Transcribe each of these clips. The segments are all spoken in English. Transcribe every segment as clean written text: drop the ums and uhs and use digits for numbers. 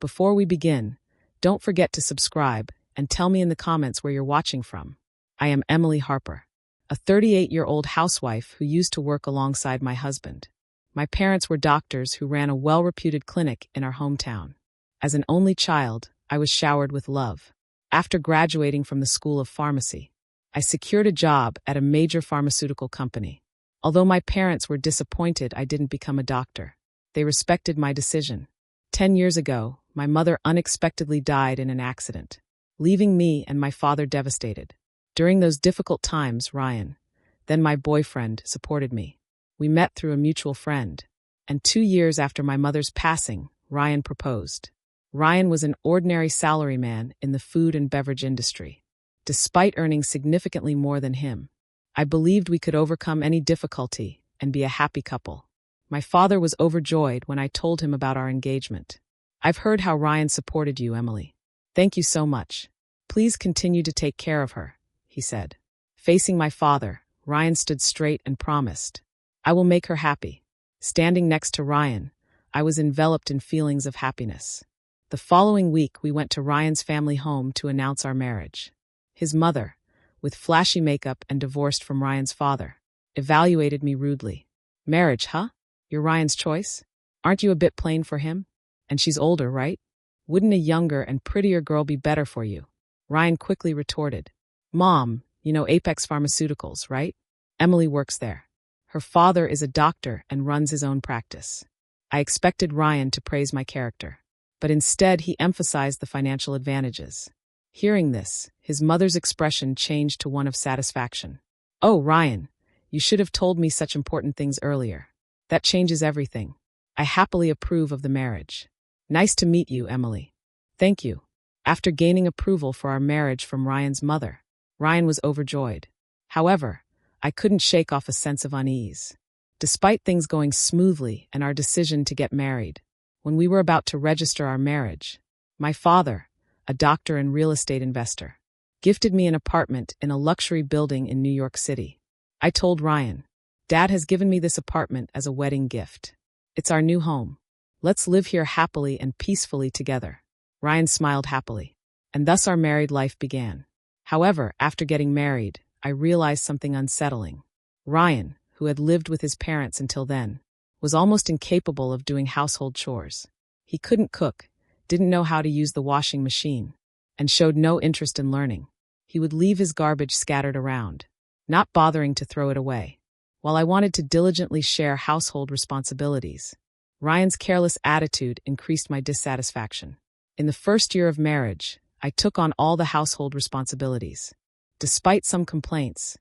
Before we begin, don't forget to subscribe and tell me in the comments where you're watching from. I am Emily Harper, a 38-year-old housewife who used to work alongside my husband. My parents were doctors who ran a well-reputed clinic in our hometown. As an only child, I was showered with love. After graduating from the School of Pharmacy, I secured a job at a major pharmaceutical company. Although my parents were disappointed I didn't become a doctor, they respected my decision. 10 years ago, my mother unexpectedly died in an accident, leaving me and my father devastated. During those difficult times, Ryan, then my boyfriend, supported me. We met through a mutual friend, and 2 years after my mother's passing, Ryan proposed. Ryan was an ordinary salaryman in the food and beverage industry. Despite earning significantly more than him, I believed we could overcome any difficulty and be a happy couple. My father was overjoyed when I told him about our engagement. I've heard how Ryan supported you, Emily. Thank you so much. Please continue to take care of her, he said. Facing my father, Ryan stood straight and promised, I will make her happy. Standing next to Ryan, I was enveloped in feelings of happiness. The following week, we went to Ryan's family home to announce our marriage. His mother, with flashy makeup and divorced from Ryan's father, evaluated me rudely. Marriage, huh? You're Ryan's choice? Aren't you a bit plain for him? And she's older, right? Wouldn't a younger and prettier girl be better for you? Ryan quickly retorted. Mom, you know Apex Pharmaceuticals, right? Emily works there. Her father is a doctor and runs his own practice. I expected Ryan to praise my character, but instead he emphasized the financial advantages. Hearing this, his mother's expression changed to one of satisfaction. Oh, Ryan, you should have told me such important things earlier. That changes everything. I happily approve of the marriage. Nice to meet you, Emily. Thank you. After gaining approval for our marriage from Ryan's mother, Ryan was overjoyed. However, I couldn't shake off a sense of unease. Despite things going smoothly and our decision to get married, when we were about to register our marriage, my father, a doctor and real estate investor, gifted me an apartment in a luxury building in New York City. I told Ryan, Dad has given me this apartment as a wedding gift. It's our new home. Let's live here happily and peacefully together. Ryan smiled happily, and thus our married life began. However, after getting married, I realized something unsettling. Ryan, who had lived with his parents until then, was almost incapable of doing household chores. He couldn't cook, didn't know how to use the washing machine, and showed no interest in learning. He would leave his garbage scattered around, not bothering to throw it away. While I wanted to diligently share household responsibilities, Ryan's careless attitude increased my dissatisfaction. In the first year of marriage, I took on all the household responsibilities. Despite some complaints,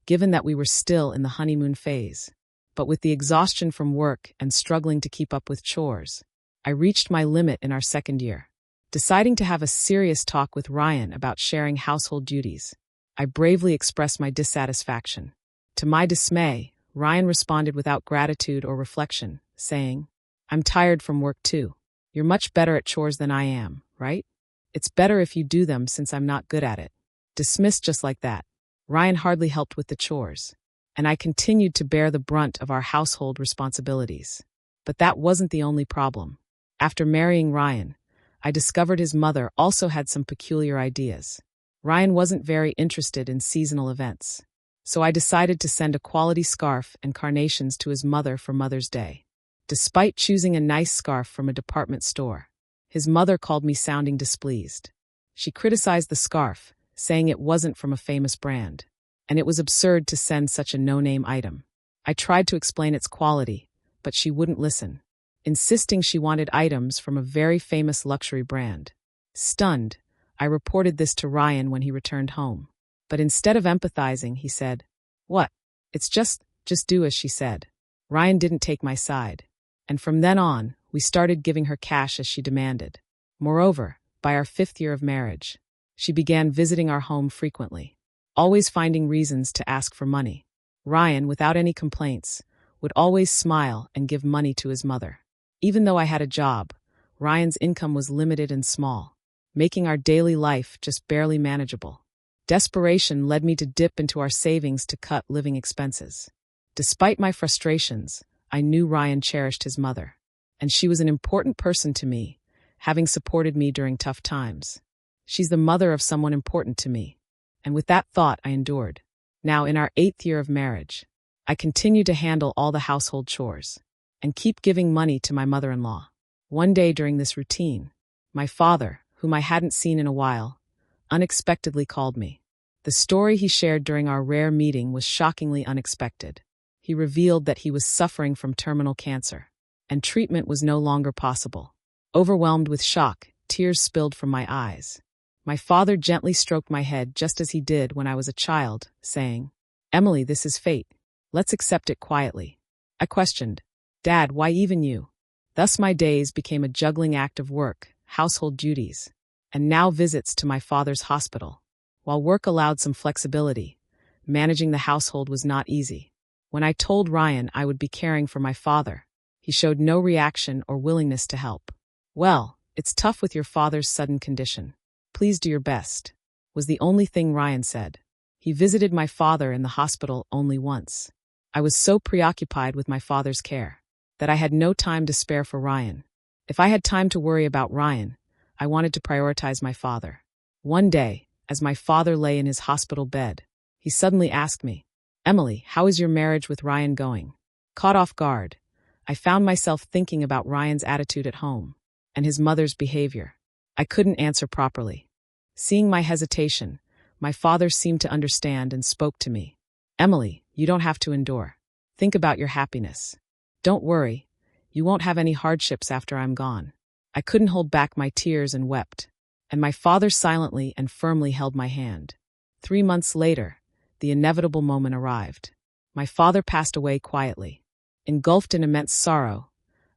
given that we were still in the honeymoon phase, but with the exhaustion from work and struggling to keep up with chores, I reached my limit in our second year. Deciding to have a serious talk with Ryan about sharing household duties, I bravely expressed my dissatisfaction. To my dismay, Ryan responded without gratitude or reflection, saying, I'm tired from work too. You're much better at chores than I am, right? It's better if you do them since I'm not good at it. Dismissed just like that, Ryan hardly helped with the chores, and I continued to bear the brunt of our household responsibilities. But that wasn't the only problem. After marrying Ryan, I discovered his mother also had some peculiar ideas. Ryan wasn't very interested in seasonal events, so I decided to send a quality scarf and carnations to his mother for Mother's Day. Despite choosing a nice scarf from a department store, his mother called me sounding displeased. She criticized the scarf, saying it wasn't from a famous brand, and it was absurd to send such a no-name item. I tried to explain its quality, but she wouldn't listen, insisting she wanted items from a very famous luxury brand. Stunned, I reported this to Ryan when he returned home. But instead of empathizing, he said, What? It's just do as she said. Ryan didn't take my side, and from then on, we started giving her cash as she demanded. Moreover, by our 5th year of marriage, she began visiting our home frequently, always finding reasons to ask for money. Ryan, without any complaints, would always smile and give money to his mother. Even though I had a job, Ryan's income was limited and small, making our daily life just barely manageable. Desperation led me to dip into our savings to cut living expenses. Despite my frustrations, I knew Ryan cherished his mother, and she was an important person to me, having supported me during tough times. She's the mother of someone important to me. And with that thought, I endured. Now, in our 8th year of marriage, I continue to handle all the household chores and keep giving money to my mother-in-law. One day during this routine, my father, whom I hadn't seen in a while, unexpectedly called me. The story he shared during our rare meeting was shockingly unexpected. He revealed that he was suffering from terminal cancer, and treatment was no longer possible. Overwhelmed with shock, tears spilled from my eyes. My father gently stroked my head just as he did when I was a child, saying, "Emily, this is fate. Let's accept it quietly." I questioned, "Dad, why even you?" Thus my days became a juggling act of work, household duties, and now visits to my father's hospital. While work allowed some flexibility, managing the household was not easy. When I told Ryan I would be caring for my father, he showed no reaction or willingness to help. "Well, it's tough with your father's sudden condition. Please do your best," was the only thing Ryan said. He visited my father in the hospital only once. I was so preoccupied with my father's care that I had no time to spare for Ryan. If I had time to worry about Ryan, I wanted to prioritize my father. One day, as my father lay in his hospital bed, he suddenly asked me, "Emily, how is your marriage with Ryan going?" Caught off guard, I found myself thinking about Ryan's attitude at home and his mother's behavior. I couldn't answer properly. Seeing my hesitation, my father seemed to understand and spoke to me. "Emily, you don't have to endure. Think about your happiness. Don't worry, you won't have any hardships after I'm gone." I couldn't hold back my tears and wept, and my father silently and firmly held my hand. 3 months later, the inevitable moment arrived. My father passed away quietly. Engulfed in immense sorrow,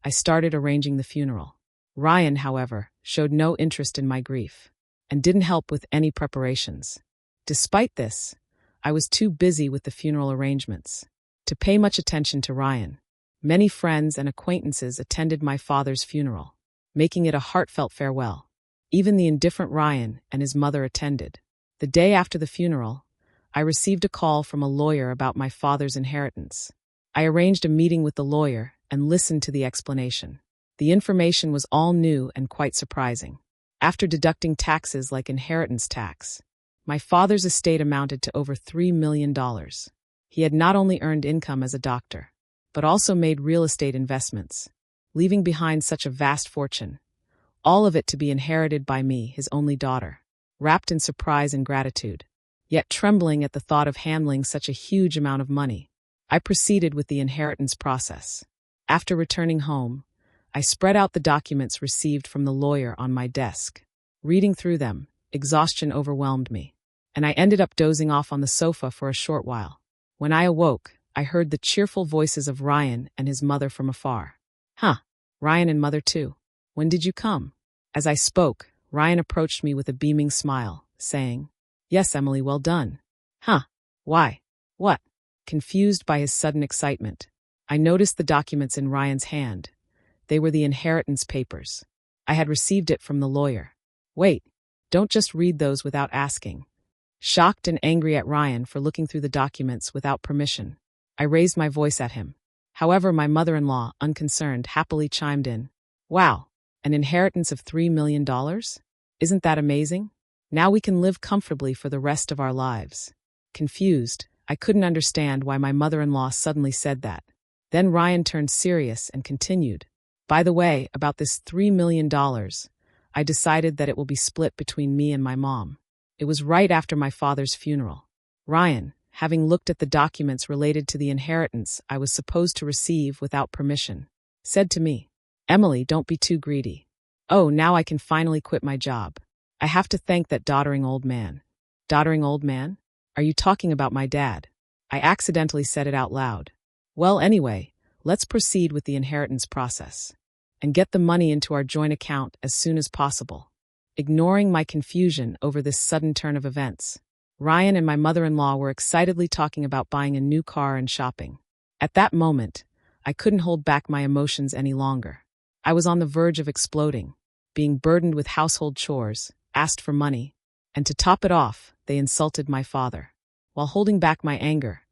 I started arranging the funeral. Ryan, however, showed no interest in my grief and didn't help with any preparations. Despite this, I was too busy with the funeral arrangements to pay much attention to Ryan. Many friends and acquaintances attended my father's funeral, making it a heartfelt farewell. Even the indifferent Ryan and his mother attended. The day after the funeral, I received a call from a lawyer about my father's inheritance. I arranged a meeting with the lawyer and listened to the explanation. The information was all new and quite surprising. After deducting taxes like inheritance tax, my father's estate amounted to over $3 million. He had not only earned income as a doctor, but also made real estate investments, leaving behind such a vast fortune, all of it to be inherited by me, his only daughter. Wrapped in surprise and gratitude, yet trembling at the thought of handling such a huge amount of money, I proceeded with the inheritance process. After returning home, I spread out the documents received from the lawyer on my desk. Reading through them, exhaustion overwhelmed me, and I ended up dozing off on the sofa for a short while. When I awoke, I heard the cheerful voices of Ryan and his mother from afar. "Huh, Ryan and mother too. When did you come?" As I spoke, Ryan approached me with a beaming smile, saying, "Yes, Emily, well done." "Huh, why? What?" Confused by his sudden excitement, I noticed the documents in Ryan's hand. They were the inheritance papers. I had received it from the lawyer. "Wait, don't just read those without asking." Shocked and angry at Ryan for looking through the documents without permission, I raised my voice at him. However, my mother-in-law, unconcerned, happily chimed in. "Wow, an inheritance of $3 million? Isn't that amazing? Now we can live comfortably for the rest of our lives." Confused, I couldn't understand why my mother-in-law suddenly said that. Then Ryan turned serious and continued, "By the way, about this $3 million, I decided that it will be split between me and my mom." It was right after my father's funeral. Ryan, having looked at the documents related to the inheritance I was supposed to receive without permission, said to me, "Emily, don't be too greedy. Oh, now I can finally quit my job. I have to thank that doddering old man." "Doddering old man? Are you talking about my dad?" I accidentally said it out loud. "Well, anyway, let's proceed with the inheritance process and get the money into our joint account as soon as possible." Ignoring my confusion over this sudden turn of events, Ryan and my mother-in-law were excitedly talking about buying a new car and shopping. At that moment, I couldn't hold back my emotions any longer. I was on the verge of exploding, being burdened with household chores, asked for money, and to top it off, they insulted my father. While holding back my anger,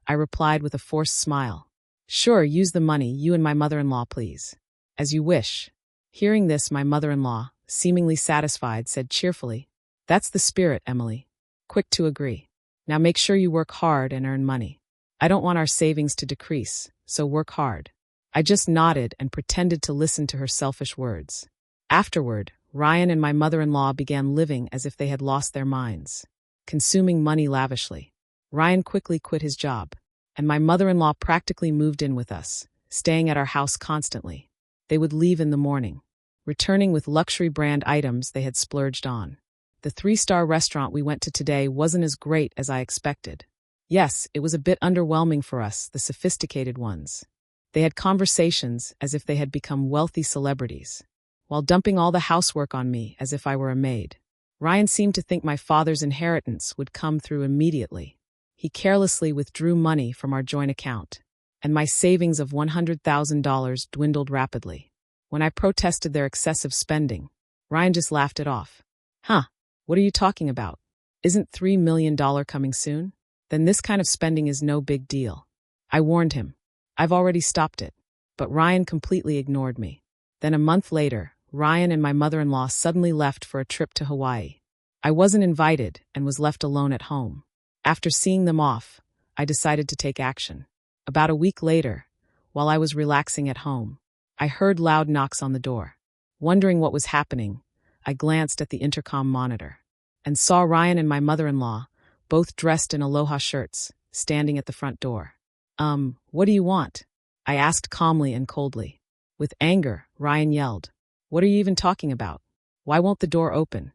I replied with a forced smile, "Sure, use the money, you and my mother-in-law, please. As you wish." Hearing this, my mother-in-law, seemingly satisfied, said cheerfully, "That's the spirit, Emily. Quick to agree. Now make sure you work hard and earn money. I don't want our savings to decrease, so work hard." I just nodded and pretended to listen to her selfish words. Afterward, Ryan and my mother-in-law began living as if they had lost their minds, consuming money lavishly. Ryan quickly quit his job, and my mother-in-law practically moved in with us, staying at our house constantly. They would leave in the morning, returning with luxury brand items they had splurged on. The 3-star restaurant we went to today wasn't as great as I expected. Yes, it was a bit underwhelming for us, the sophisticated ones. They had conversations as if they had become wealthy celebrities, while dumping all the housework on me as if I were a maid. Ryan seemed to think my father's inheritance would come through immediately. He carelessly withdrew money from our joint account, and my savings of $100,000 dwindled rapidly. When I protested their excessive spending, Ryan just laughed it off. "Huh, what are you talking about? Isn't $3 million coming soon? Then this kind of spending is no big deal." I warned him. I've already stopped it. But Ryan completely ignored me. Then a month later, Ryan and my mother-in-law suddenly left for a trip to Hawaii. I wasn't invited and was left alone at home. After seeing them off, I decided to take action. About a week later, while I was relaxing at home, I heard loud knocks on the door. Wondering what was happening, I glanced at the intercom monitor and saw Ryan and my mother-in-law, both dressed in aloha shirts, standing at the front door. What do you want?" I asked calmly and coldly. With anger, Ryan yelled, "What are you even talking about? Why won't the door open?"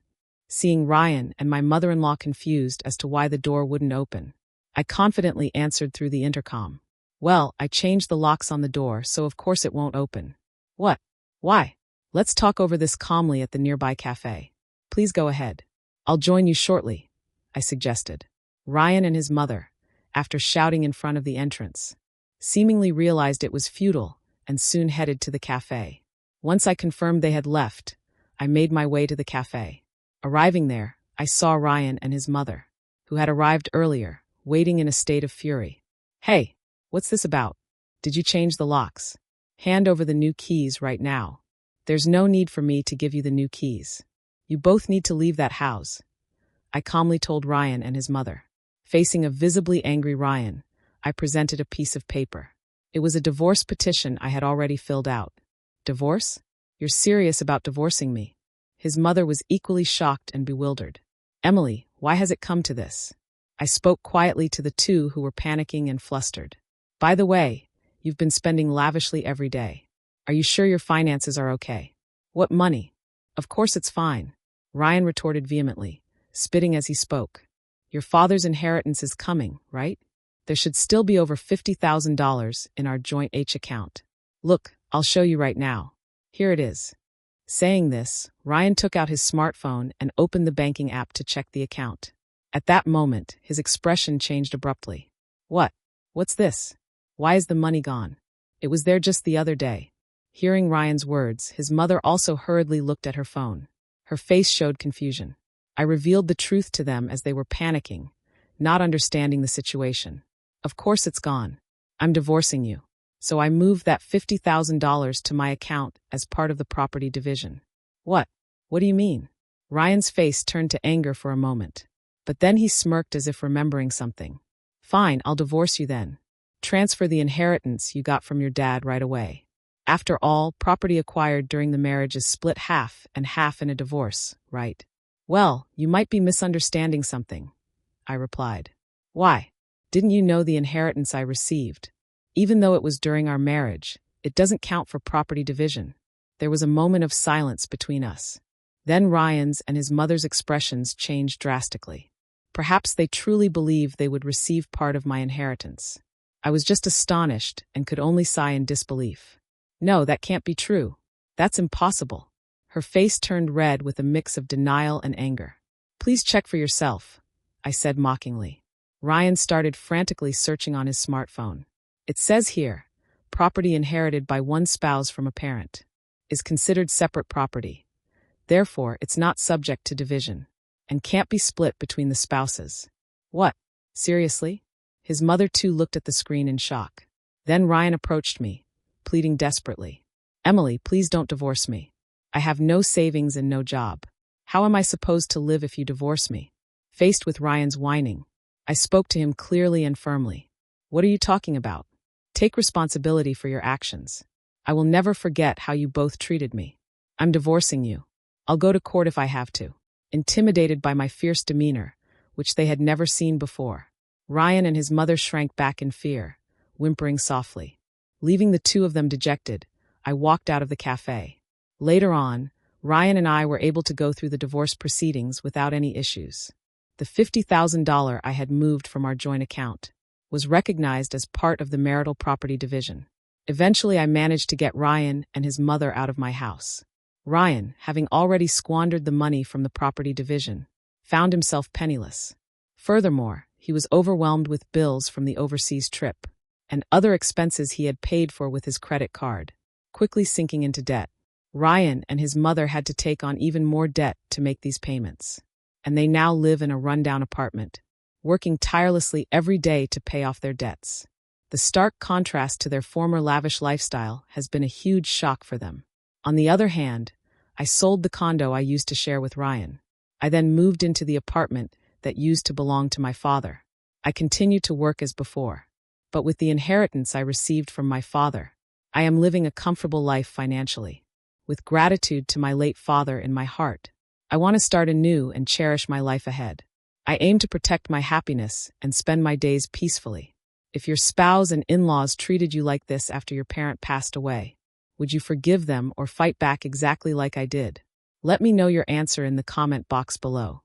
Seeing Ryan and my mother-in-law confused as to why the door wouldn't open, I confidently answered through the intercom, "Well, I changed the locks on the door, so of course it won't open." "What? Why? Let's talk over this calmly at the nearby cafe. Please go ahead. I'll join you shortly," I suggested. Ryan and his mother, after shouting in front of the entrance, seemingly realized it was futile and soon headed to the cafe. Once I confirmed they had left, I made my way to the cafe. Arriving there, I saw Ryan and his mother, who had arrived earlier, waiting in a state of fury. "Hey, what's this about? Did you change the locks? Hand over the new keys right now." "There's no need for me to give you the new keys. You both need to leave that house," I calmly told Ryan and his mother. Facing a visibly angry Ryan, I presented a piece of paper. It was a divorce petition I had already filled out. "Divorce? You're serious about divorcing me?" His mother was equally shocked and bewildered. "Emily, why has it come to this?" I spoke quietly to the two who were panicking and flustered. "By the way, you've been spending lavishly every day. Are you sure your finances are okay?" "What money? Of course it's fine," Ryan retorted vehemently, spitting as he spoke. "Your father's inheritance is coming, right? There should still be over $50,000 in our joint H account. Look, I'll show you right now. Here it is." Saying this, Ryan took out his smartphone and opened the banking app to check the account. At that moment, his expression changed abruptly. "What? What's this? Why is the money gone? It was there just the other day." Hearing Ryan's words, his mother also hurriedly looked at her phone. Her face showed confusion. I revealed the truth to them as they were panicking, not understanding the situation. "Of course it's gone. I'm divorcing you. So I moved that $50,000 to my account as part of the property division." "What? What do you mean?" Ryan's face turned to anger for a moment, but then he smirked as if remembering something. "Fine, I'll divorce you then. Transfer the inheritance you got from your dad right away. After all, property acquired during the marriage is split half and half in a divorce, right?" "Well, you might be misunderstanding something," I replied. "Why? Didn't you know the inheritance I received? Even though it was during our marriage, it doesn't count for property division." There was a moment of silence between us. Then Ryan's and his mother's expressions changed drastically. Perhaps they truly believed they would receive part of my inheritance. I was just astonished and could only sigh in disbelief. "No, that can't be true. That's impossible." Her face turned red with a mix of denial and anger. "Please check for yourself," I said mockingly. Ryan started frantically searching on his smartphone. "It says here, property inherited by one spouse from a parent is considered separate property. Therefore, it's not subject to division and can't be split between the spouses." "What? Seriously?" His mother too looked at the screen in shock. Then Ryan approached me, pleading desperately. "Emily, please don't divorce me. I have no savings and no job. How am I supposed to live if you divorce me? Faced with Ryan's whining, I spoke to him clearly and firmly. What are you talking about? Take responsibility for your actions. I will never forget how you both treated me. I'm divorcing you. I'll go to court if I have to. Intimidated by my fierce demeanor, which they had never seen before, Ryan and his mother shrank back in fear, whimpering softly. Leaving the two of them dejected, I walked out of the cafe. Later on, Ryan and I were able to go through the divorce proceedings without any issues. The $50,000 I had moved from our joint account was recognized as part of the marital property division. Eventually, I managed to get Ryan and his mother out of my house. Ryan, having already squandered the money from the property division, found himself penniless. Furthermore, he was overwhelmed with bills from the overseas trip and other expenses he had paid for with his credit card, quickly sinking into debt. Ryan and his mother had to take on even more debt to make these payments, and they now live in a rundown apartment, working tirelessly every day to pay off their debts. The stark contrast to their former lavish lifestyle has been a huge shock for them. On the other hand, I sold the condo I used to share with Ryan. I then moved into the apartment that used to belong to my father. I continued to work as before, but with the inheritance I received from my father, I am living a comfortable life financially. With gratitude to my late father in my heart, I want to start anew and cherish my life ahead. I aim to protect my happiness and spend my days peacefully. If your spouse and in-laws treated you like this after your parent passed away, would you forgive them or fight back exactly like I did? Let me know your answer in the comment box below.